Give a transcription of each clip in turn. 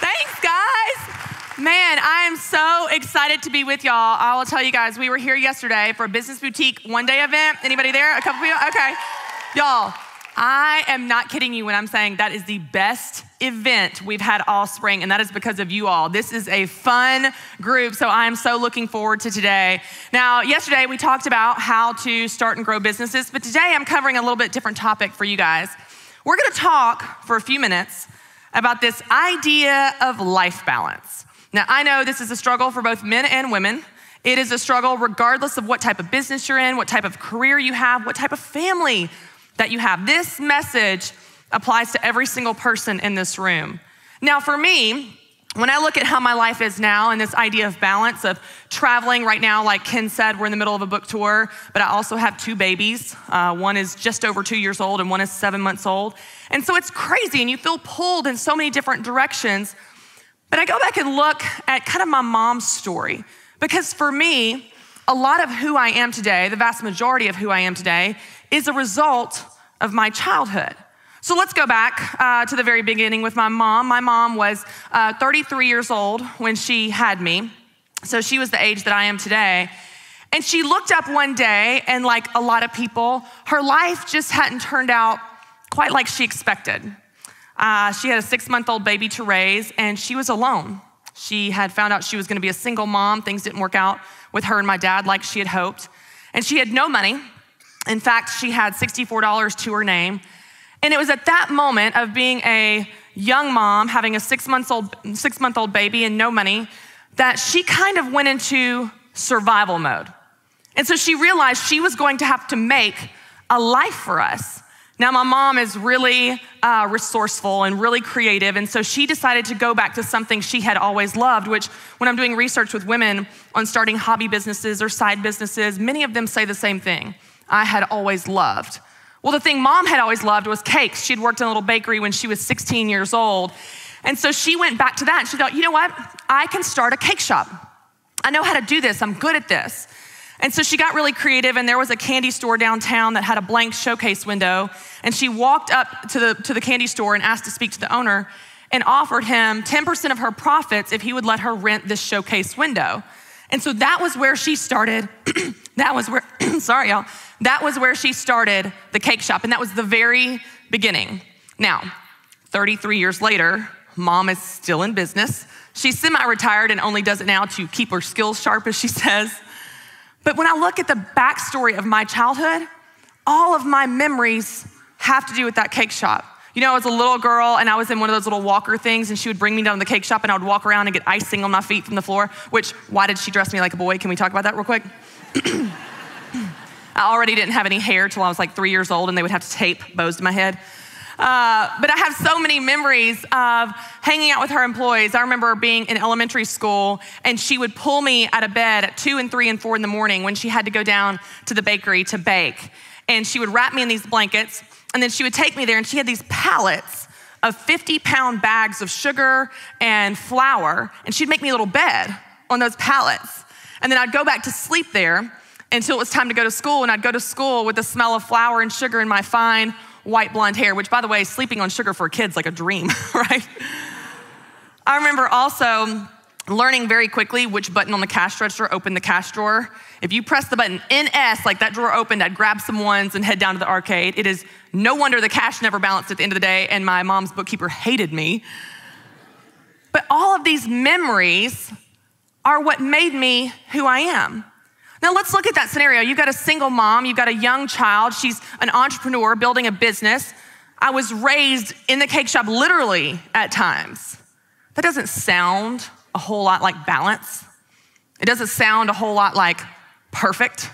Thanks, guys. Man, I am so excited to be with y'all. I will tell you guys, we were here yesterday for a Business Boutique one-day event. Anybody there? A couple people? Okay. Y'all, I am not kidding you when I'm saying that is the best event we've had all spring, and that is because of you all. This is a fun group, so I am so looking forward to today. Now, yesterday we talked about how to start and grow businesses, but today I'm covering a little bit different topic for you guys. We're gonna talk for a few minutes about this idea of life balance. Now, I know this is a struggle for both men and women. It is a struggle regardless of what type of business you're in, what type of career you have, what type of family that you have. This message applies to every single person in this room. Now, for me, when I look at how my life is now and this idea of balance, of traveling right now, like Ken said, we're in the middle of a book tour, but I also have 2 babies. One is just over 2 years old and one is 7 months old. And so it's crazy and you feel pulled in so many different directions. But I go back and look at kind of my mom's story, because for me, a lot of who I am today, the vast majority of who I am today, is a result of my childhood. So let's go back to the very beginning with my mom. My mom was 33 years old when she had me. So she was the age that I am today. And she looked up one day, and like a lot of people, her life just hadn't turned out quite like she expected. She had a 6-month-old baby to raise, and she was alone. She had found out she was gonna be a single mom. Things didn't work out with her and my dad like she had hoped. And she had no money. In fact, she had $64 to her name. And it was at that moment of being a young mom, having a 6-month-old baby and no money, that she kind of went into survival mode. And so she realized she was going to have to make a life for us. Now, my mom is really resourceful and really creative, and so she decided to go back to something she had always loved, which when I'm doing research with women on starting hobby businesses or side businesses, many of them say the same thing: I had always loved. Well, the thing mom had always loved was cakes. She'd worked in a little bakery when she was 16 years old, and so she went back to that, and she thought, you know what? I can start a cake shop. I know how to do this. I'm good at this. And so she got really creative, and there was a candy store downtown that had a blank showcase window, and she walked up to the candy store and asked to speak to the owner and offered him 10% of her profits if he would let her rent this showcase window. And so that was where she started, sorry y'all, that was where she started the cake shop, and that was the very beginning. Now, 33 years later, mom is still in business. She's semi-retired and only does it now to keep her skills sharp, as she says. But when I look at the backstory of my childhood, all of my memories have to do with that cake shop. You know, I was a little girl and I was in one of those little walker things, and she would bring me down to the cake shop and I would walk around and get icing on my feet from the floor, which, why did she dress me like a boy? Can we talk about that real quick? I already didn't have any hair till I was like 3 years old, and they would have to tape bows to my head. But I have so many memories of hanging out with her employees. I remember being in elementary school, and she would pull me out of bed at 2 and 3 and 4 in the morning when she had to go down to the bakery to bake. And she would wrap me in these blankets, and then she would take me there, and she had these pallets of 50-pound bags of sugar and flour, and she'd make me a little bed on those pallets. And then I'd go back to sleep there until it was time to go to school, and I'd go to school with the smell of flour and sugar in my fine white blonde hair, which, by the way, sleeping on sugar for a kid's like a dream, right? I remember also learning very quickly which button on the cash register opened the cash drawer. If you press the button NS, like that drawer opened, I'd grab some ones and head down to the arcade. It is no wonder the cash never balanced at the end of the day, and my mom's bookkeeper hated me. But all of these memories are what made me who I am. Now let's look at that scenario. You've got a single mom, you've got a young child, she's an entrepreneur building a business. I was raised in the cake shop literally at times. That doesn't sound a whole lot like balance. It doesn't sound a whole lot like perfect.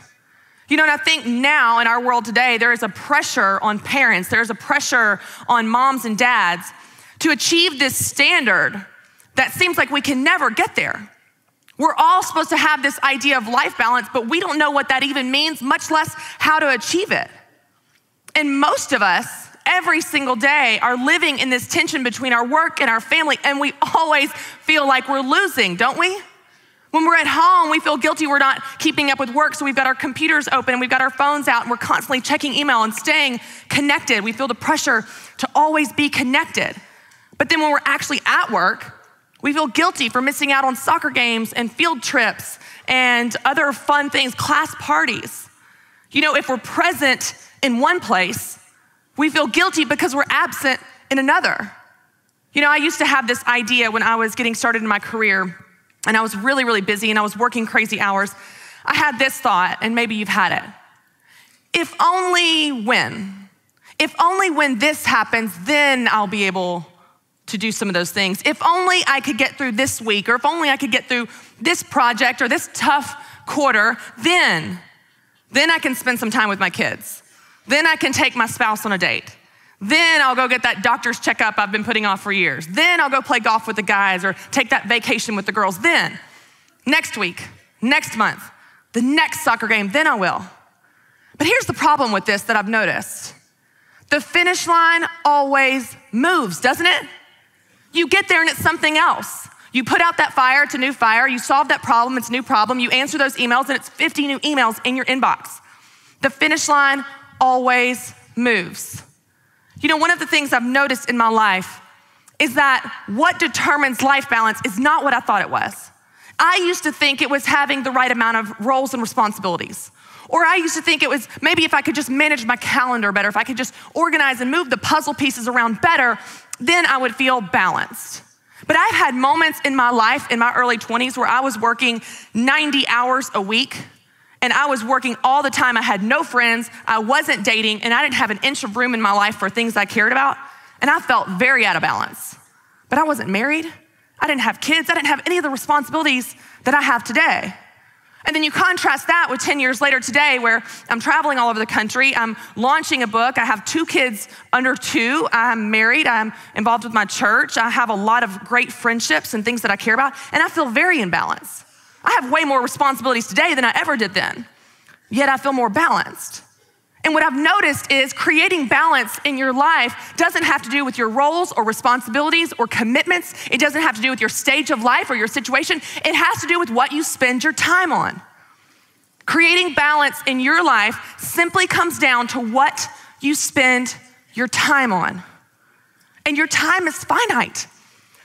You know, and I think now in our world today, there is a pressure on parents, there's a pressure on moms and dads to achieve this standard that seems like we can never get there. We're all supposed to have this idea of life balance, but we don't know what that even means, much less how to achieve it. And most of us, every single day, are living in this tension between our work and our family, and we always feel like we're losing, don't we? When we're at home, we feel guilty we're not keeping up with work, so we've got our computers open and we've got our phones out and we're constantly checking email and staying connected. We feel the pressure to always be connected. But then when we're actually at work, we feel guilty for missing out on soccer games and field trips and other fun things, class parties. You know, if we're present in one place, we feel guilty because we're absent in another. You know, I used to have this idea when I was getting started in my career and I was really, really busy and I was working crazy hours. I had this thought, and maybe you've had it. If only when this happens, then I'll be able to do some of those things. If only I could get through this week, or if only I could get through this project or this tough quarter, then I can spend some time with my kids. Then I can take my spouse on a date. Then I'll go get that doctor's checkup I've been putting off for years. Then I'll go play golf with the guys or take that vacation with the girls. Then, next week, next month, the next soccer game, then I will. But here's the problem with this that I've noticed. The finish line always moves, doesn't it? You get there and it's something else. You put out that fire, it's a new fire. You solve that problem, it's a new problem. You answer those emails and it's 50 new emails in your inbox. The finish line always moves. You know, one of the things I've noticed in my life is that what determines life balance is not what I thought it was. I used to think it was having the right amount of roles and responsibilities. Or I used to think it was maybe if I could just manage my calendar better, if I could just organize and move the puzzle pieces around better, then I would feel balanced. But I've had moments in my life, in my early 20s, where I was working 90 hours a week, and I was working all the time. I had no friends, I wasn't dating, and I didn't have an inch of room in my life for things I cared about, and I felt very out of balance. But I wasn't married, I didn't have kids, I didn't have any of the responsibilities that I have today. And then you contrast that with 10 years later today, where I'm traveling all over the country, I'm launching a book, I have 2 kids under 2, I'm married, I'm involved with my church, I have a lot of great friendships and things that I care about, and I feel very in balance. I have way more responsibilities today than I ever did then, yet I feel more balanced. And what I've noticed is creating balance in your life doesn't have to do with your roles or responsibilities or commitments. It doesn't have to do with your stage of life or your situation. It has to do with what you spend your time on. Creating balance in your life simply comes down to what you spend your time on. And your time is finite.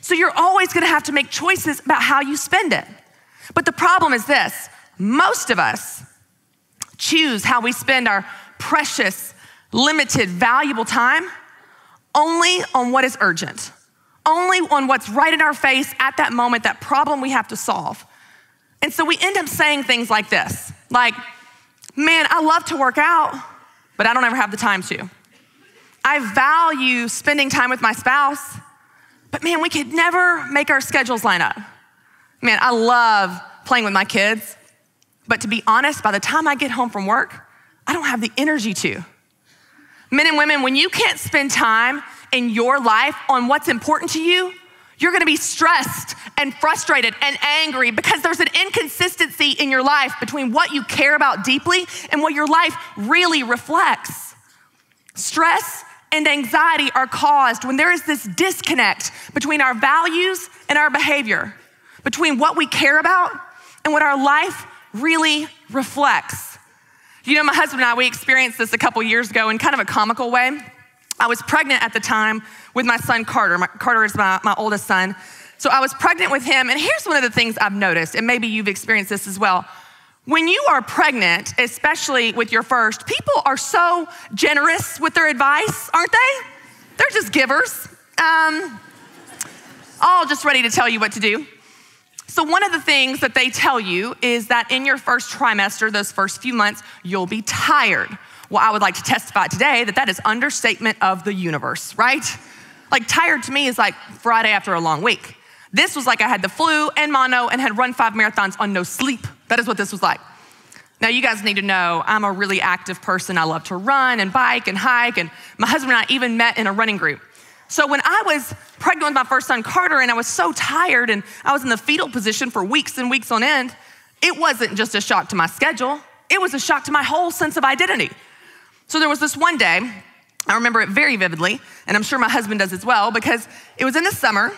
So you're always gonna have to make choices about how you spend it. But the problem is this: most of us choose how we spend our precious, limited, valuable time only on what is urgent, only on what's right in our face at that moment, that problem we have to solve. And so we end up saying things like this, like, man, I love to work out, but I don't ever have the time to. I value spending time with my spouse, but man, we could never make our schedules line up. Man, I love playing with my kids, but to be honest, by the time I get home from work, I don't have the energy to. Men and women, when you can't spend time in your life on what's important to you, you're gonna be stressed and frustrated and angry because there's an inconsistency in your life between what you care about deeply and what your life really reflects. Stress and anxiety are caused when there is this disconnect between our values and our behavior, between what we care about and what our life really reflects. You know, my husband and I, we experienced this a couple years ago in kind of a comical way. I was pregnant at the time with my son, Carter. Carter is my oldest son. So I was pregnant with him, and here's one of the things I've noticed, and maybe you've experienced this as well. When you are pregnant, especially with your first, people are so generous with their advice, aren't they? They're just givers. All just ready to tell you what to do. So one of the things that they tell you is that in your first trimester, those first few months, you'll be tired. Well, I would like to testify today that that is understatement of the universe, right? Like tired to me is like Friday after a long week. This was like I had the flu and mono and had run 5 marathons on no sleep. That is what this was like. Now you guys need to know I'm a really active person. I love to run and bike and hike, and my husband and I even met in a running group. So when I was pregnant with my first son, Carter, and I was so tired and I was in the fetal position for weeks and weeks on end, it wasn't just a shock to my schedule, it was a shock to my whole sense of identity. So there was this one day, I remember it very vividly, and I'm sure my husband does as well, because it was in the summer,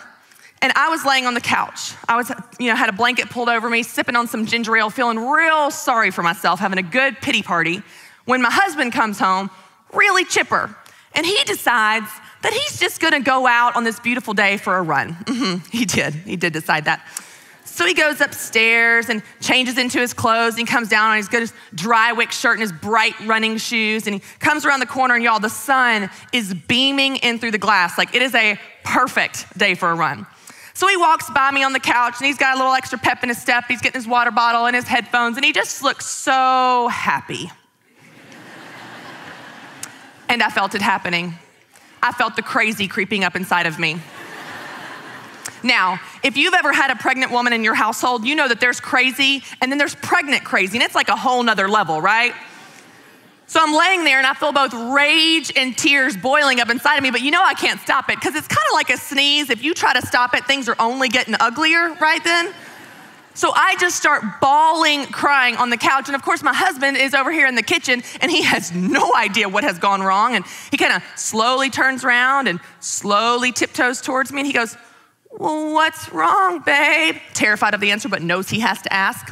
And I was laying on the couch. I was, had a blanket pulled over me, sipping on some ginger ale, feeling real sorry for myself, having a good pity party, when my husband comes home, really chipper. And he decides that he's just gonna go out on this beautiful day for a run. He did decide that. So he goes upstairs and changes into his clothes, and he comes down on his good dry wick shirt and his bright running shoes, and he comes around the corner, and y'all, the sun is beaming in through the glass. Like, it is a perfect day for a run. So he walks by me on the couch, and he's got a little extra pep in his step. He's getting his water bottle and his headphones, and he just looks so happy. And I felt it happening. I felt the crazy creeping up inside of me. Now, if you've ever had a pregnant woman in your household, you know that there's crazy and then there's pregnant crazy, and it's like a whole nother level, right? So I'm laying there and I feel both rage and tears boiling up inside of me, but I can't stop it because it's kind of like a sneeze. If you try to stop it, things are only getting uglier right then. So I just start bawling, crying on the couch. And of course, my husband is over here in the kitchen and he has no idea what has gone wrong. And he kind of slowly turns around and slowly tiptoes towards me. And he goes, "Well, what's wrong, babe?" Terrified of the answer, but knows he has to ask.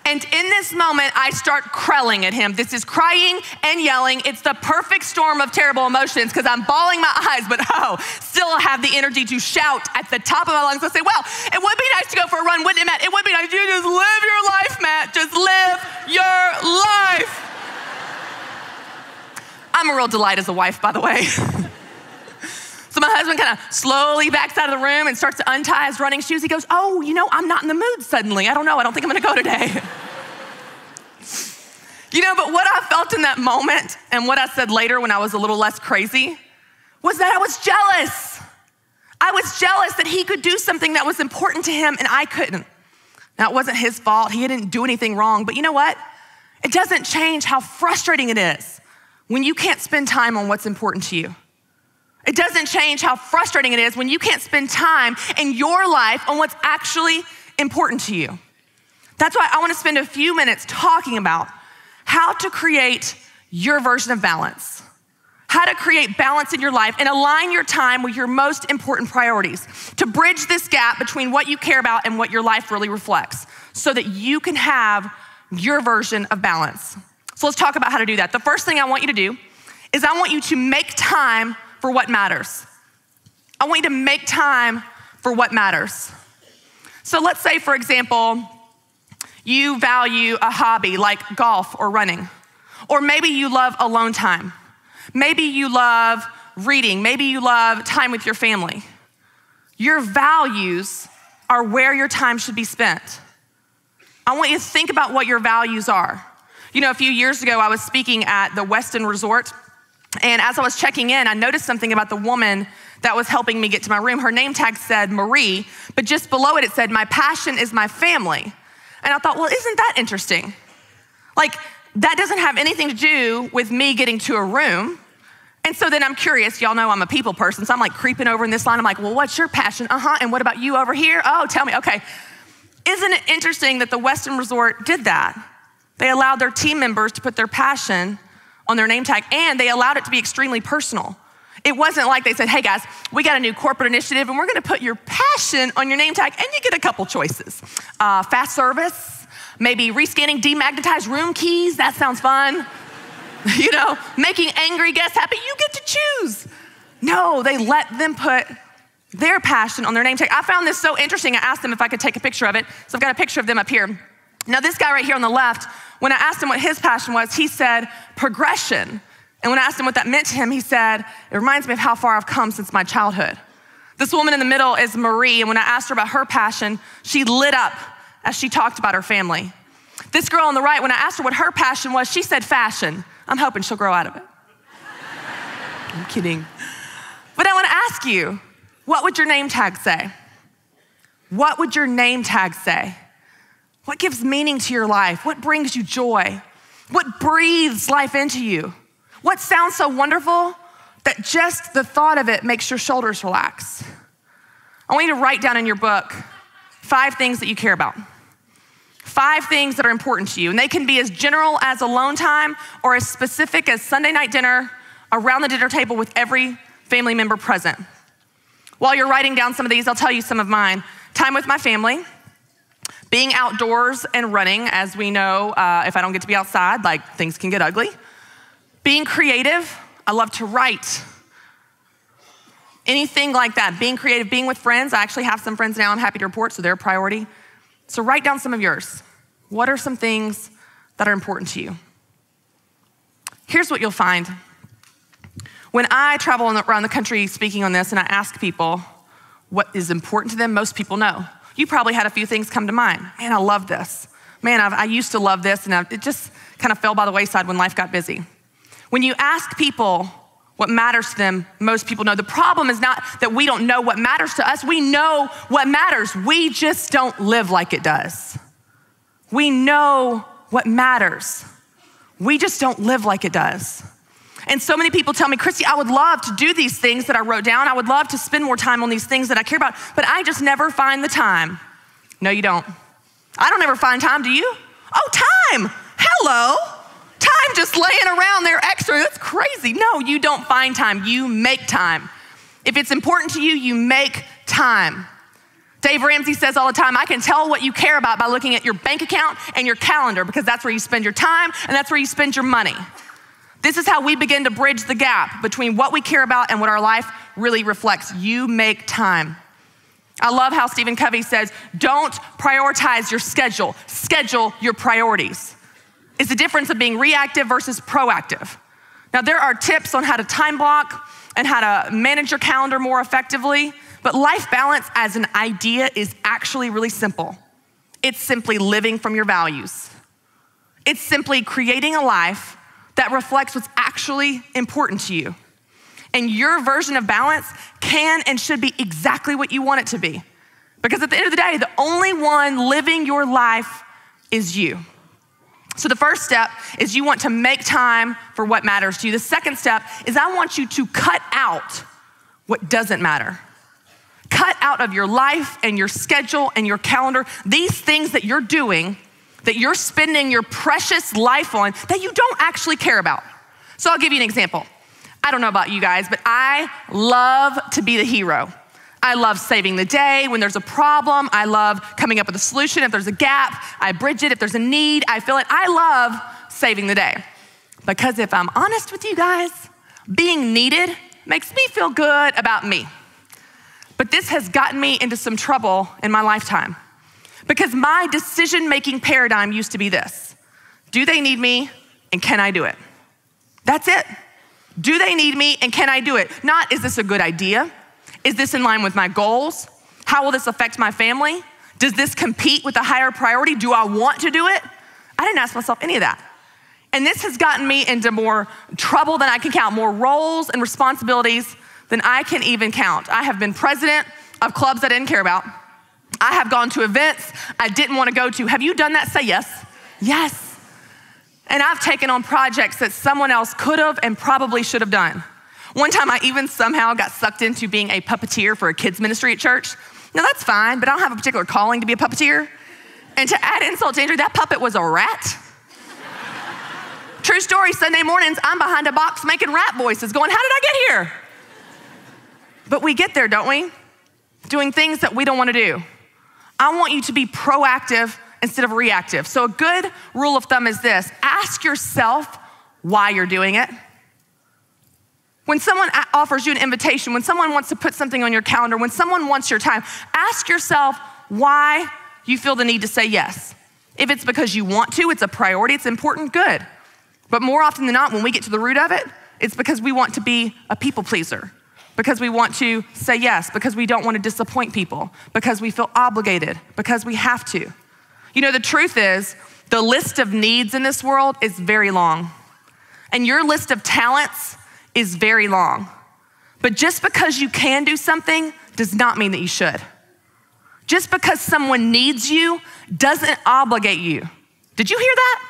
And in this moment, I start crelling at him. This is crying and yelling. It's the perfect storm of terrible emotions because I'm bawling my eyes, but still have the energy to shout at the top of my lungs. I say, well, it would be nice to go for a run, wouldn't it, Matt? It would be nice. You just live your life, Matt. Just live your life. I'm a real delight as a wife, by the way. So my husband kind of slowly backs out of the room and starts to untie his running shoes. He goes, "Oh, I'm not in the mood suddenly. I don't know. I don't think I'm going to go today." But what I felt in that moment and what I said later when I was a little less crazy was that I was jealous. I was jealous that he could do something that was important to him and I couldn't. Now, it wasn't his fault. He didn't do anything wrong. But you know what? It doesn't change how frustrating it is when you can't spend time on what's important to you. It doesn't change how frustrating it is when you can't spend time in your life on what's actually important to you. That's why I want to spend a few minutes talking about how to create your version of balance, how to create balance in your life and align your time with your most important priorities to bridge this gap between what you care about and what your life really reflects so that you can have your version of balance. So let's talk about how to do that. The first thing I want you to do is I want you to make time for what matters. I want you to make time for what matters. So let's say, for example, you value a hobby like golf or running, or maybe you love alone time. Maybe you love reading. Maybe you love time with your family. Your values are where your time should be spent. I want you to think about what your values are. A few years ago, I was speaking at the Westin Resort, and as I was checking in, I noticed something about the woman that was helping me get to my room. Her name tag said Marie, but just below it, it said, "My passion is my family." And I thought, well, isn't that interesting? Like, that doesn't have anything to do with me getting to a room. And so then I'm curious. Y'all know I'm a people person, so I'm like creeping over in this line. I'm like, well, what's your passion? And what about you over here? Oh, tell me. Okay. Isn't it interesting that the Westin Resort did that? They allowed their team members to put their passion on their name tag, and they allowed it to be extremely personal. It wasn't like they said, "Hey guys, we got a new corporate initiative and we're gonna put your passion on your name tag," and you get a couple choices. Fast service, maybe rescanning demagnetized room keys, that sounds fun. Making angry guests happy, you get to choose. No, they let them put their passion on their name tag. I found this so interesting, I asked them if I could take a picture of it, so I've got a picture of them up here. Now this guy right here on the left, when I asked him what his passion was, he said progression. And when I asked him what that meant to him, he said, "It reminds me of how far I've come since my childhood." This woman in the middle is Marie, and when I asked her about her passion, she lit up as she talked about her family. This girl on the right, when I asked her what her passion was, she said fashion. I'm hoping she'll grow out of it. I'm kidding. But I want to ask you, what would your name tag say? What would your name tag say? What gives meaning to your life? What brings you joy? What breathes life into you? What sounds so wonderful that just the thought of it makes your shoulders relax? I want you to write down in your book 5 things that you care about. 5 things that are important to you. And they can be as general as alone time or as specific as Sunday night dinner around the dinner table with every family member present. While you're writing down some of these, I'll tell you some of mine. Time with my family, being outdoors and running. As we know, if I don't get to be outside, like things can get ugly. Being creative, I love to write. Anything like that, being creative, being with friends. I actually have some friends now I'm happy to report, so they're a priority. So write down some of yours. What are some things that are important to you? Here's what you'll find. When I travel around the country speaking on this and I ask people what is important to them, most people know. You probably had a few things come to mind. Man, I love this. Man, I used to love this, and it just kind of fell by the wayside when life got busy. When you ask people what matters to them, most people know. The problem is not that we don't know what matters to us. We know what matters. We just don't live like it does. We know what matters. We just don't live like it does. And so many people tell me, Christy, I would love to do these things that I wrote down. I would love to spend more time on these things that I care about, but I just never find the time. No, you don't. I don't ever find time, do you? Oh, time. Hello. Time just laying around there extra. That's crazy. No, you don't find time. You make time. If it's important to you, you make time. Dave Ramsey says all the time, I can tell what you care about by looking at your bank account and your calendar, because that's where you spend your time and that's where you spend your money. This is how we begin to bridge the gap between what we care about and what our life really reflects. You make time. I love how Stephen Covey says, don't prioritize your schedule. Schedule your priorities. It's the difference of being reactive versus proactive. Now, there are tips on how to time block and how to manage your calendar more effectively, but life balance as an idea is actually really simple. It's simply living from your values. It's simply creating a life that reflects what's actually important to you. And your version of balance can and should be exactly what you want it to be. Because at the end of the day, the only one living your life is you. So the first step is you want to make time for what matters to you. The second step is I want you to cut out what doesn't matter. Cut out of your life and your schedule and your calendar these things that you're doing, that you're spending your precious life on, that you don't actually care about. So I'll give you an example. I don't know about you guys, but I love to be the hero. I love saving the day when there's a problem. I love coming up with a solution. If there's a gap, I bridge it. If there's a need, I fill it. I love saving the day. Because if I'm honest with you guys, being needed makes me feel good about me. But this has gotten me into some trouble in my lifetime. Because my decision-making paradigm used to be this. Do they need me and can I do it? That's it. Do they need me and can I do it? Not, is this a good idea? Is this in line with my goals? How will this affect my family? Does this compete with a higher priority? Do I want to do it? I didn't ask myself any of that. And this has gotten me into more trouble than I can count, more roles and responsibilities than I can even count. I have been president of clubs I didn't care about. I have gone to events I didn't want to go to. Have you done that? Say yes. Yes. And I've taken on projects that someone else could have and probably should have done. One time I even somehow got sucked into being a puppeteer for a kids ministry at church. Now that's fine, but I don't have a particular calling to be a puppeteer. And to add insult to injury, that puppet was a rat. True story, Sunday mornings, I'm behind a box making rat voices going, how did I get here? But we get there, don't we? Doing things that we don't want to do. I want you to be proactive instead of reactive. So a good rule of thumb is this: ask yourself why you're doing it. When someone offers you an invitation, when someone wants to put something on your calendar, when someone wants your time, ask yourself why you feel the need to say yes. If it's because you want to, it's a priority, it's important, good. But more often than not, when we get to the root of it, it's because we want to be a people pleaser, because we want to say yes, because we don't want to disappoint people, because we feel obligated, because we have to. You know, the truth is, the list of needs in this world is very long. And your list of talents is very long. But just because you can do something does not mean that you should. Just because someone needs you doesn't obligate you. Did you hear that?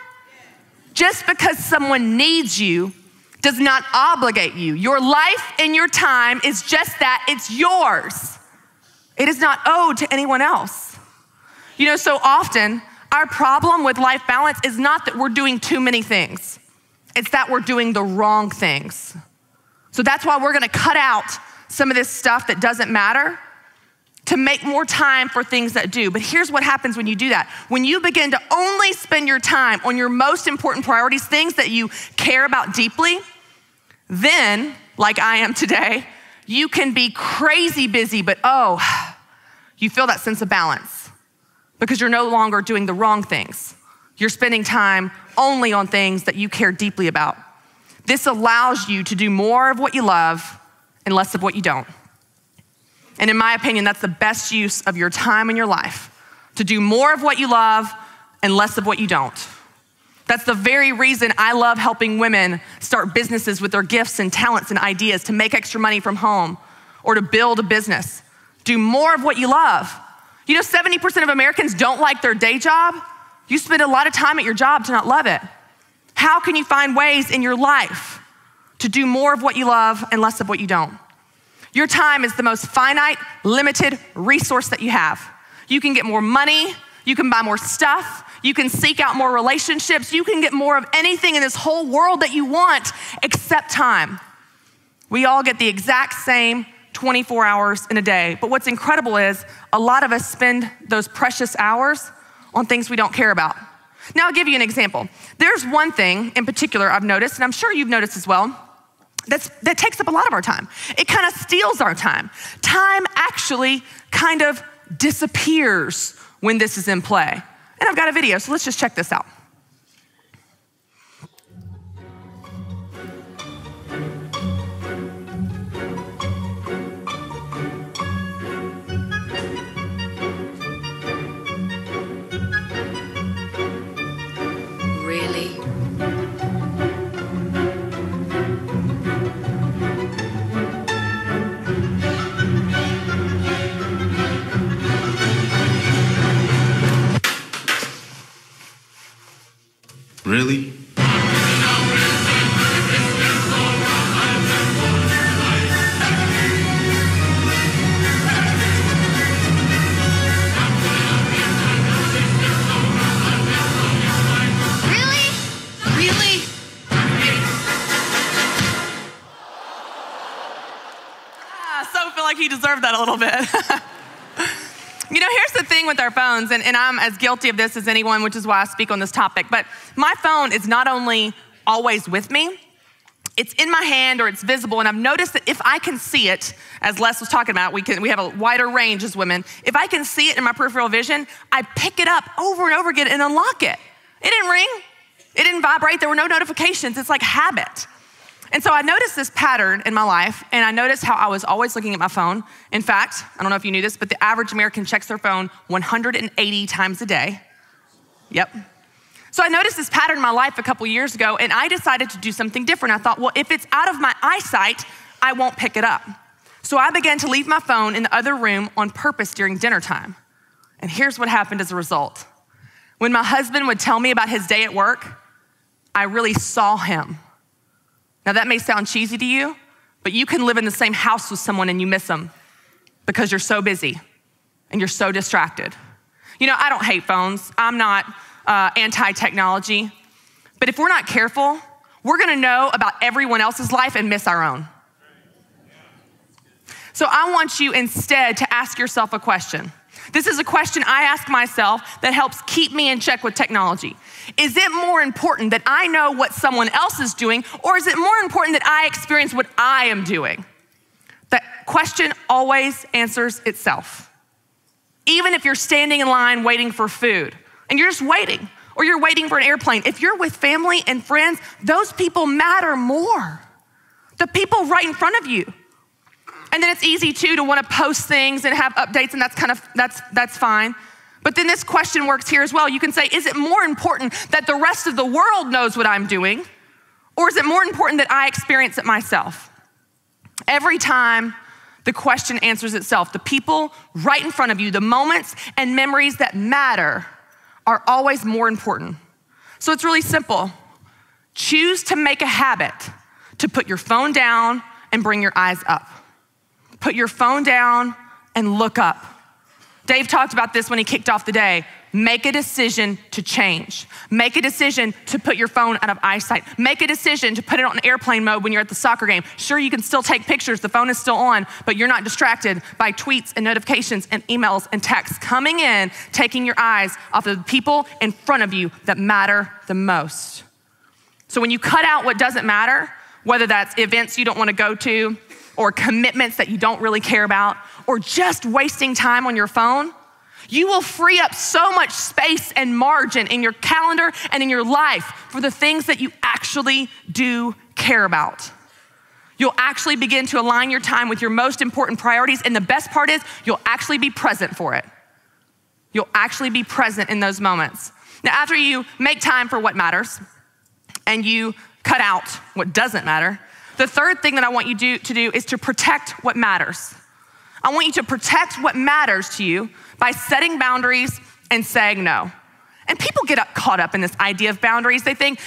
Just because someone needs you does not obligate you. Your life and your time is just that, it's yours. It is not owed to anyone else. You know, so often our problem with life balance is not that we're doing too many things. It's that we're doing the wrong things. So that's why we're gonna cut out some of this stuff that doesn't matter to make more time for things that do. But here's what happens when you do that. When you begin to only spend your time on your most important priorities, things that you care about deeply, then, like I am today, you can be crazy busy, but you feel that sense of balance because you're no longer doing the wrong things. You're spending time only on things that you care deeply about. This allows you to do more of what you love and less of what you don't. And in my opinion, that's the best use of your time in your life, to do more of what you love and less of what you don't. That's the very reason I love helping women start businesses with their gifts and talents and ideas to make extra money from home or to build a business. Do more of what you love. You know, 70% of Americans don't like their day job. You spend a lot of time at your job to not love it. How can you find ways in your life to do more of what you love and less of what you don't? Your time is the most finite, limited resource that you have. You can get more money, you can buy more stuff, you can seek out more relationships, you can get more of anything in this whole world that you want except time. We all get the exact same 24 hours in a day. But what's incredible is a lot of us spend those precious hours on things we don't care about. Now I'll give you an example. There's one thing in particular I've noticed, and I'm sure you've noticed as well, that takes up a lot of our time. It kind of steals our time. Time actually kind of disappears when this is in play. And I've got a video, so let's just check this out. Really? Really? So feel like he deserved that a little bit. You know, here's the thing with our phones, and I'm as guilty of this as anyone, which is why I speak on this topic, but my phone is not only always with me, it's in my hand or it's visible, and I've noticed that if I can see it, as Les was talking about, we have a wider range as women. If I can see it in my peripheral vision, I pick it up over and over again and unlock it. It didn't ring, it didn't vibrate, there were no notifications, it's like habit. And so I noticed this pattern in my life, and I noticed how I was always looking at my phone. In fact, I don't know if you knew this, but the average American checks their phone 180 times a day. Yep. So I noticed this pattern in my life a couple years ago, and I decided to do something different. I thought, well, if it's out of my eyesight, I won't pick it up. So I began to leave my phone in the other room on purpose during dinner time. And here's what happened as a result. When my husband would tell me about his day at work, I really saw him. Now that may sound cheesy to you, but you can live in the same house with someone and you miss them because you're so busy and you're so distracted. You know, I don't hate phones. I'm not anti-technology, but if we're not careful, we're gonna know about everyone else's life and miss our own. So I want you instead to ask yourself a question. This is a question I ask myself that helps keep me in check with technology. Is it more important that I know what someone else is doing, or is it more important that I experience what I am doing? That question always answers itself. Even if you're standing in line waiting for food, and you're just waiting, or you're waiting for an airplane, if you're with family and friends, those people matter more. The people right in front of you. And then it's easy too to want to post things and have updates, and that's fine. But then this question works here as well. You can say, is it more important that the rest of the world knows what I'm doing, or is it more important that I experience it myself? Every time the question answers itself, the people right in front of you, the moments and memories that matter are always more important. So it's really simple. Choose to make a habit to put your phone down and bring your eyes up. Put your phone down and look up. Dave talked about this when he kicked off the day. make a decision to change. Make a decision to put your phone out of eyesight. Make a decision to put it on airplane mode when you're at the soccer game. Sure, you can still take pictures, the phone is still on, but you're not distracted by tweets and notifications and emails and texts coming in, taking your eyes off of the people in front of you that matter the most. So when you cut out what doesn't matter, whether that's events you don't want to go to, or commitments that you don't really care about, or just wasting time on your phone, you will free up so much space and margin in your calendar and in your life for the things that you actually do care about. You'll actually begin to align your time with your most important priorities, and the best part is you'll actually be present for it. You'll actually be present in those moments. Now, after you make time for what matters and you cut out what doesn't matter, the third thing that I want you to do is to protect what matters. I want you to protect what matters to you by setting boundaries and saying no. And people get caught up in this idea of boundaries. They think,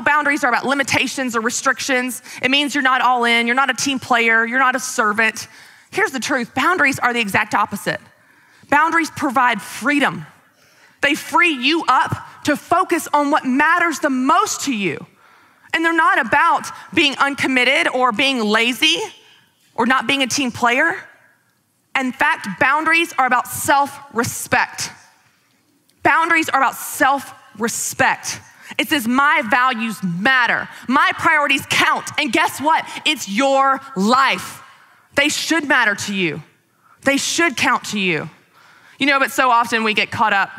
boundaries are about limitations or restrictions. It means you're not all in, you're not a team player, you're not a servant. Here's the truth, boundaries are the exact opposite. Boundaries provide freedom. They free you up to focus on what matters the most to you. And they're not about being uncommitted or being lazy or not being a team player. In fact, boundaries are about self-respect. Boundaries are about self-respect. It says my values matter. My priorities count. And guess what? It's your life. They should matter to you. They should count to you. But so often we get caught up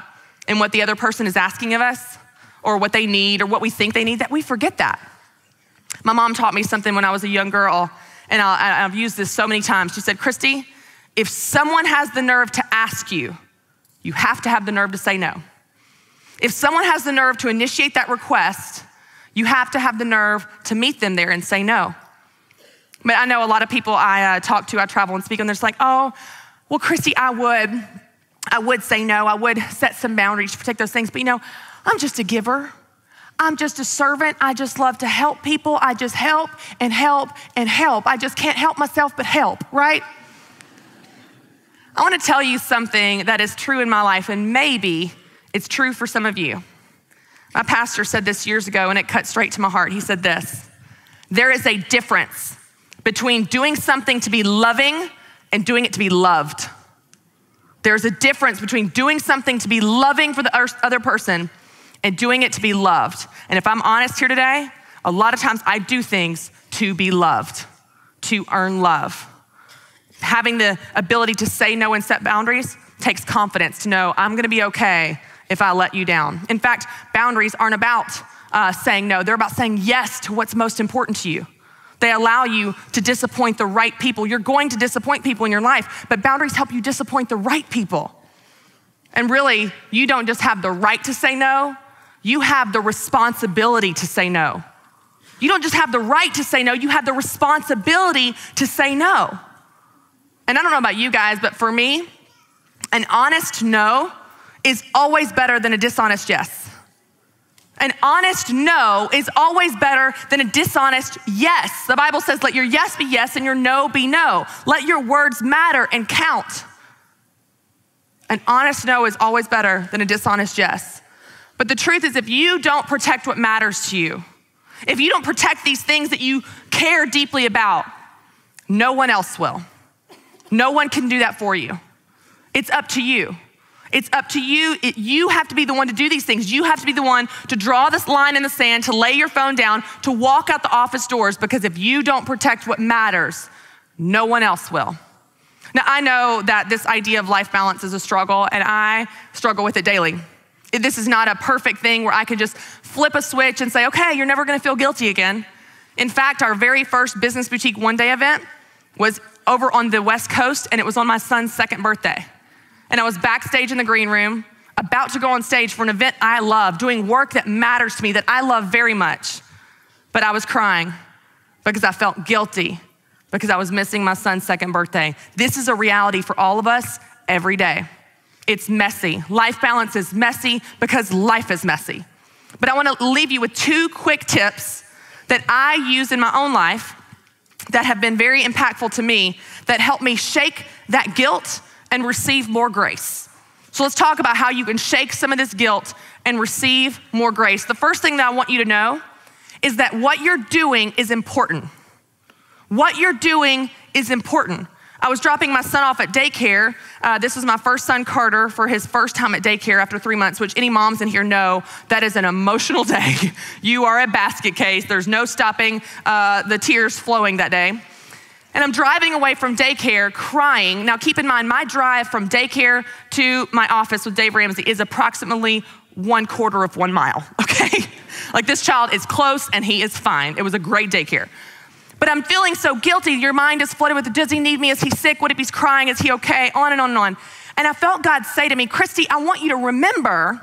in what the other person is asking of us, or what they need, or what we think they need, that we forget that. My mom taught me something when I was a young girl, and I've used this so many times. She said, Christy, if someone has the nerve to ask you, you have to have the nerve to say no. If someone has the nerve to initiate that request, you have to have the nerve to meet them there and say no. But I know a lot of people I talk to, I travel and speak, and they're just like, oh, well, Christy, I would say no. I would set some boundaries to protect those things, but I'm just a giver. I'm just a servant. I just love to help people. I just help and help and help. I just can't help myself but help, right? I want to tell you something that is true in my life, and maybe it's true for some of you. My pastor said this years ago, and it cut straight to my heart. He said this: there is a difference between doing something to be loving and doing it to be loved. There's a difference between doing something to be loving for the other person and doing it to be loved. And if I'm honest here today, a lot of times I do things to be loved, to earn love. Having the ability to say no and set boundaries takes confidence to know I'm gonna be okay if I let you down. In fact, boundaries aren't about saying no, they're about saying yes to what's most important to you. They allow you to disappoint the right people. You're going to disappoint people in your life, but boundaries help you disappoint the right people. And really, you don't just have the right to say no, you have the responsibility to say no. You don't just have the right to say no, you have the responsibility to say no. And I don't know about you guys, but for me, an honest no is always better than a dishonest yes. An honest no is always better than a dishonest yes. The Bible says, let your yes be yes and your no be no. Let your words matter and count. An honest no is always better than a dishonest yes. But the truth is, if you don't protect what matters to you, if you don't protect these things that you care deeply about, no one else will. No one can do that for you. It's up to you. It's up to you. You have to be the one to do these things. You have to be the one to draw this line in the sand, to lay your phone down, to walk out the office doors, because if you don't protect what matters, no one else will. Now, I know that this idea of life balance is a struggle, and I struggle with it daily. This is not a perfect thing where I can just flip a switch and say, okay, you're never gonna feel guilty again. In fact, our very first Business Boutique one-day event was over on the West Coast, and it was on my son's 2nd birthday. And I was backstage in the green room, about to go on stage for an event I love, doing work that matters to me, that I love very much. But I was crying because I felt guilty because I was missing my son's 2nd birthday. This is a reality for all of us every day. It's messy. Life balance is messy because life is messy. But I wanna leave you with 2 quick tips that I use in my own life that have been very impactful to me, that help me shake that guilt and receive more grace. So let's talk about how you can shake some of this guilt and receive more grace. The first thing that I want you to know is that what you're doing is important. What you're doing is important. I was dropping my son off at daycare. This was my first son, Carter, for his first time at daycare after 3 months, which any moms in here know that is an emotional day. You are a basket case. There's no stopping the tears flowing that day. And I'm driving away from daycare crying. Now keep in mind, my drive from daycare to my office with Dave Ramsey is approximately 1/4 of 1 mile, okay? Like this child is close and he is fine. It was a great daycare. But I'm feeling so guilty. Your mind is flooded with, does he need me? Is he sick? What if he's crying? Is he okay? On and on and on. And I felt God say to me, Christy, I want you to remember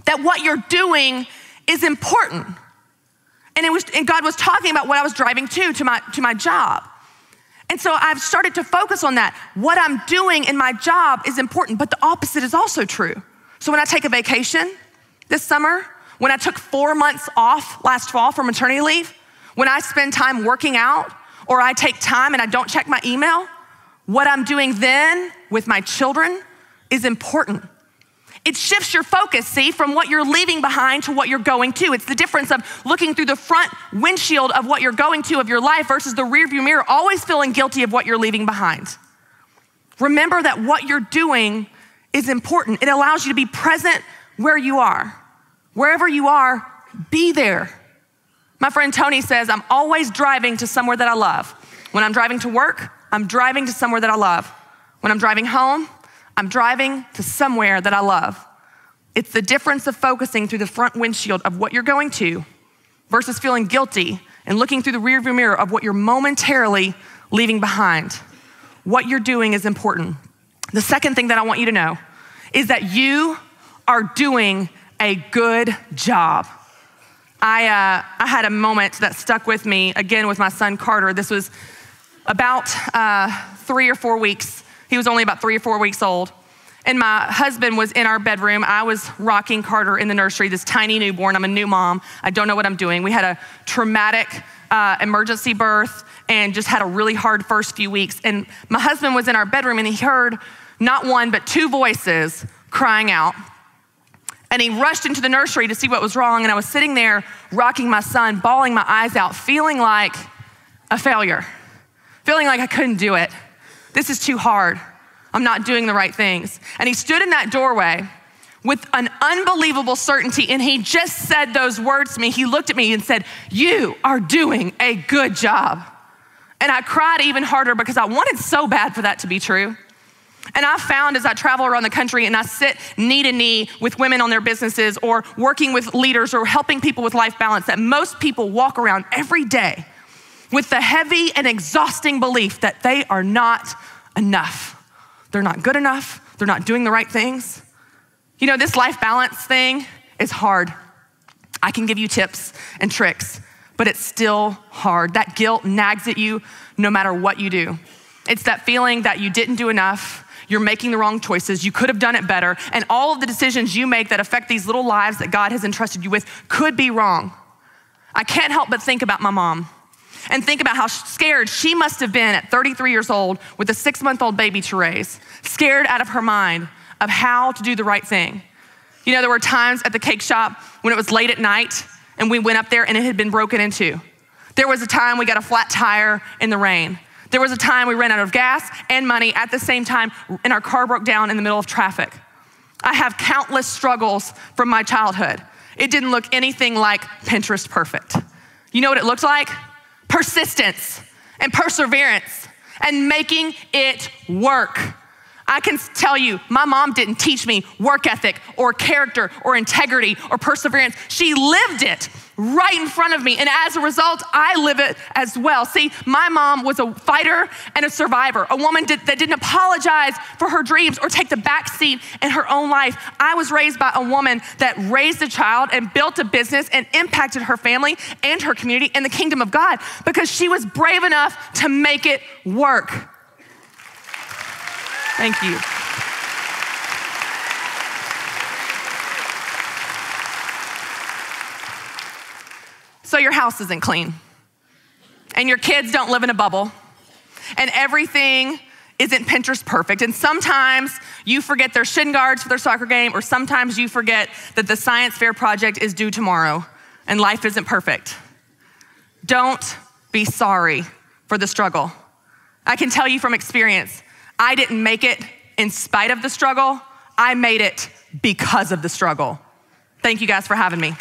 that what you're doing is important. And God was talking about what I was driving to my job. And so I've started to focus on that. What I'm doing in my job is important, but the opposite is also true. So when I take a vacation this summer, when I took 4 months off last fall for maternity leave, when I spend time working out, or I take time and I don't check my email, what I'm doing then with my children is important. It shifts your focus, see, from what you're leaving behind to what you're going to. It's the difference of looking through the front windshield of what you're going to of your life versus the rearview mirror, always feeling guilty of what you're leaving behind. Remember that what you're doing is important. It allows you to be present where you are. Wherever you are, be there. My friend Tony says, I'm always driving to somewhere that I love. When I'm driving to work, I'm driving to somewhere that I love. When I'm driving home, I'm driving to somewhere that I love. It's the difference of focusing through the front windshield of what you're going to versus feeling guilty and looking through the rearview mirror of what you're momentarily leaving behind. What you're doing is important. The second thing that I want you to know is that you are doing a good job. I had a moment that stuck with me, again, with my son, Carter. This was about 3 or 4 weeks. He was only about 3 or 4 weeks old. And my husband was in our bedroom. I was rocking Carter in the nursery, this tiny newborn. I'm a new mom. I don't know what I'm doing. We had a traumatic emergency birth and just had a really hard first few weeks. And my husband was in our bedroom and he heard not one, but 2 voices crying out. And he rushed into the nursery to see what was wrong. And I was sitting there rocking my son, bawling my eyes out, feeling like a failure, feeling like I couldn't do it. This is too hard. I'm not doing the right things. And he stood in that doorway with an unbelievable certainty. And he just said those words to me. He looked at me and said, you are doing a good job. And I cried even harder because I wanted so bad for that to be true. And I found as I travel around the country and I sit knee to knee with women on their businesses or working with leaders or helping people with life balance, that most people walk around every day with the heavy and exhausting belief that they are not enough. They're not good enough. They're not doing the right things. You know, this life balance thing is hard. I can give you tips and tricks, but it's still hard. That guilt nags at you no matter what you do. It's that feeling that you didn't do enough. You're making the wrong choices. You could have done it better. And all of the decisions you make that affect these little lives that God has entrusted you with could be wrong. I can't help but think about my mom and think about how scared she must have been at 33 years old with a 6-month-old baby to raise, scared out of her mind of how to do the right thing. You know, there were times at the cake shop when it was late at night and we went up there and it had been broken into. There was a time we got a flat tire in the rain. There was a time we ran out of gas and money at the same time and our car broke down in the middle of traffic. I have countless struggles from my childhood. It didn't look anything like Pinterest perfect. You know what it looked like? Persistence and perseverance and making it work. I can tell you, my mom didn't teach me work ethic or character or integrity or perseverance. She lived it right in front of me. And as a result, I live it as well. See, my mom was a fighter and a survivor, a woman that didn't apologize for her dreams or take the back seat in her own life. I was raised by a woman that raised a child and built a business and impacted her family and her community and the kingdom of God because she was brave enough to make it work. Thank you. So your house isn't clean, and your kids don't live in a bubble, and everything isn't Pinterest perfect. And sometimes you forget their shin guards for their soccer game, or sometimes you forget that the science fair project is due tomorrow and life isn't perfect. Don't be sorry for the struggle. I can tell you from experience, I didn't make it in spite of the struggle. I made it because of the struggle. Thank you guys for having me.